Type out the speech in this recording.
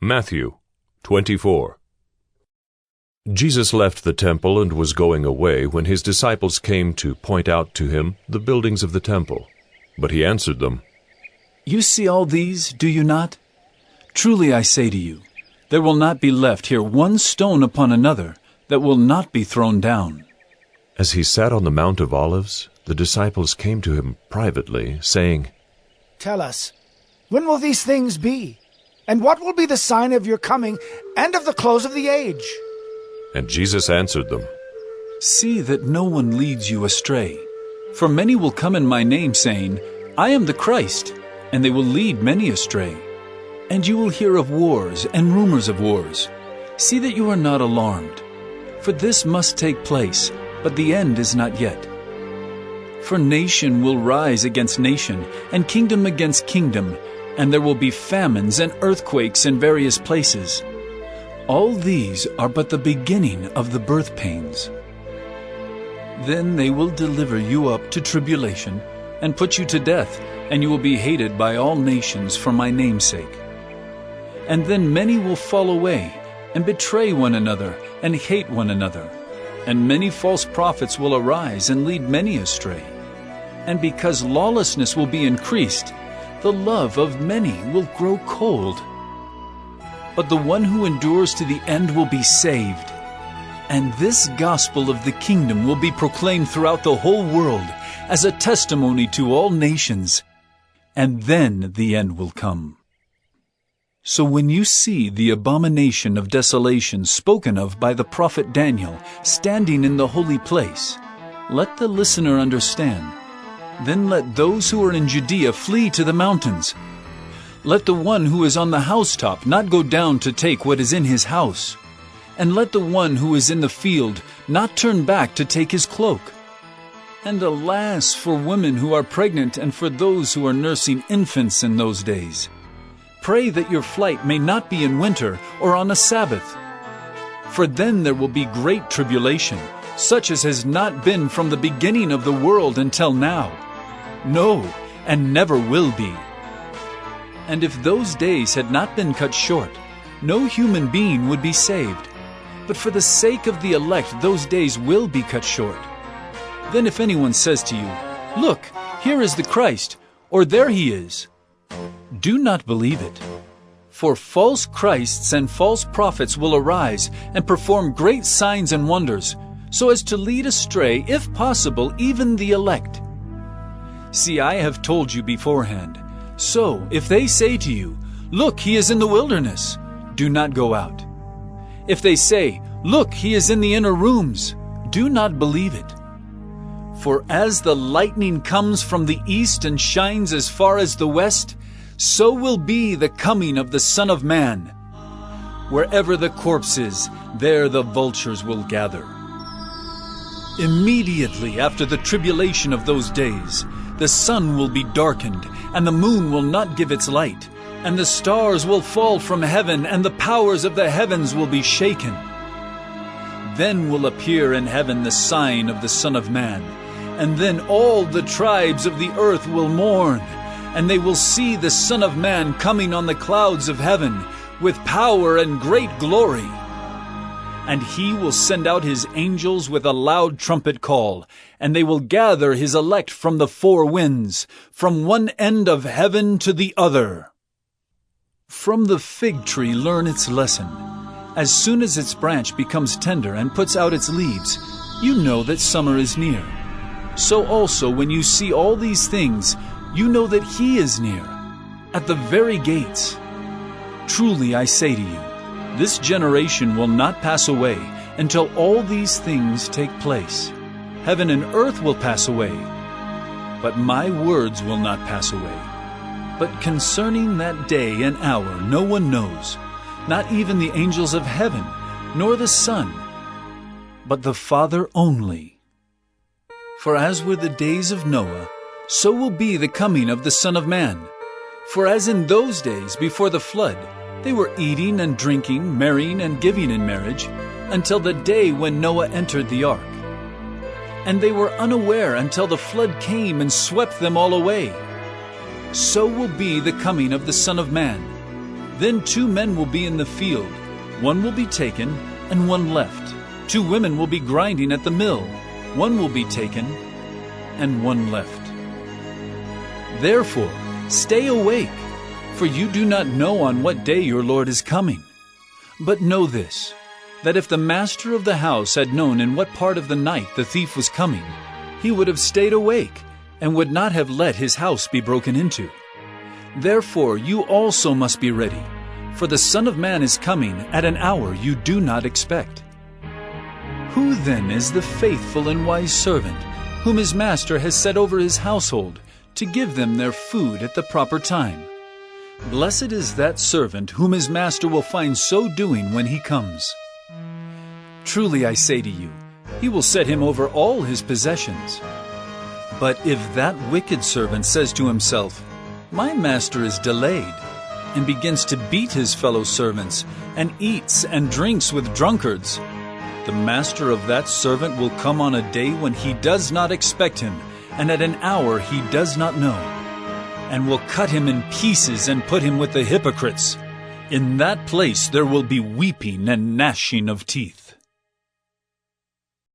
Matthew 24. Jesus left the temple and was going away when his disciples came to point out to him the buildings of the temple. But he answered them, "You see all these, do you not? Truly I say to you, there will not be left here one stone upon another that will not be thrown down." As he sat on the Mount of Olives, the disciples came to him privately, saying, "Tell us, when will these things be? And what will be the sign of your coming and of the close of the age?" And Jesus answered them, "See that no one leads you astray. For many will come in my name, saying, 'I am the Christ,' and they will lead many astray. And you will hear of wars and rumors of wars. See that you are not alarmed. For this must take place, but the end is not yet. For nation will rise against nation, and kingdom against kingdom, and there will be famines and earthquakes in various places. All these are but the beginning of the birth pains. Then they will deliver you up to tribulation, and put you to death, and you will be hated by all nations for my name's sake. And then many will fall away, and betray one another, and hate one another. And many false prophets will arise and lead many astray. And because lawlessness will be increased, the love of many will grow cold. But the one who endures to the end will be saved. And this gospel of the kingdom will be proclaimed throughout the whole world as a testimony to all nations. And then the end will come. So when you see the abomination of desolation spoken of by the prophet Daniel standing in the holy place, let the listener understand. Then let those who are in Judea flee to the mountains. Let the one who is on the housetop not go down to take what is in his house. And let the one who is in the field not turn back to take his cloak. And alas for women who are pregnant and for those who are nursing infants in those days. Pray that your flight may not be in winter or on a Sabbath. For then there will be great tribulation, such as has not been from the beginning of the world until now. No, and never will be. And if those days had not been cut short, no human being would be saved. But for the sake of the elect, those days will be cut short. Then if anyone says to you, 'Look, here is the Christ,' or 'There he is,' do not believe it. For false Christs and false prophets will arise and perform great signs and wonders, so as to lead astray, if possible, even the elect. See, I have told you beforehand. So, if they say to you, 'Look, he is in the wilderness,' do not go out. If they say, 'Look, he is in the inner rooms,' do not believe it. For as the lightning comes from the east and shines as far as the west, so will be the coming of the Son of Man. Wherever the corpse is, there the vultures will gather. Immediately after the tribulation of those days, the sun will be darkened, and the moon will not give its light, and the stars will fall from heaven, and the powers of the heavens will be shaken. Then will appear in heaven the sign of the Son of Man, and then all the tribes of the earth will mourn, and they will see the Son of Man coming on the clouds of heaven with power and great glory. And he will send out his angels with a loud trumpet call, and they will gather his elect from the four winds, from one end of heaven to the other. From the fig tree learn its lesson. As soon as its branch becomes tender and puts out its leaves, you know that summer is near. So also when you see all these things, you know that he is near, at the very gates. Truly I say to you, this generation will not pass away until all these things take place. Heaven and earth will pass away, but my words will not pass away. But concerning that day and hour no one knows, not even the angels of heaven, nor the Son, but the Father only. For as were the days of Noah, so will be the coming of the Son of Man. For as in those days before the flood, they were eating and drinking, marrying and giving in marriage, until the day when Noah entered the ark. And they were unaware until the flood came and swept them all away. So will be the coming of the Son of Man. Then 2 men will be in the field, one will be taken and one left. 2 women will be grinding at the mill, one will be taken and one left. Therefore, stay awake, for you do not know on what day your Lord is coming. But know this, that if the master of the house had known in what part of the night the thief was coming, he would have stayed awake and would not have let his house be broken into. Therefore you also must be ready, for the Son of Man is coming at an hour you do not expect. Who then is the faithful and wise servant, whom his master has set over his household, to give them their food at the proper time? Blessed is that servant whom his master will find so doing when he comes. Truly I say to you, he will set him over all his possessions. But if that wicked servant says to himself, My master is delayed, and begins to beat his fellow servants, and eats and drinks with drunkards, the master of that servant will come on a day when he does not expect him, and at an hour he does not know, and will cut him in pieces and put him with the hypocrites. In that place there will be weeping and gnashing of teeth.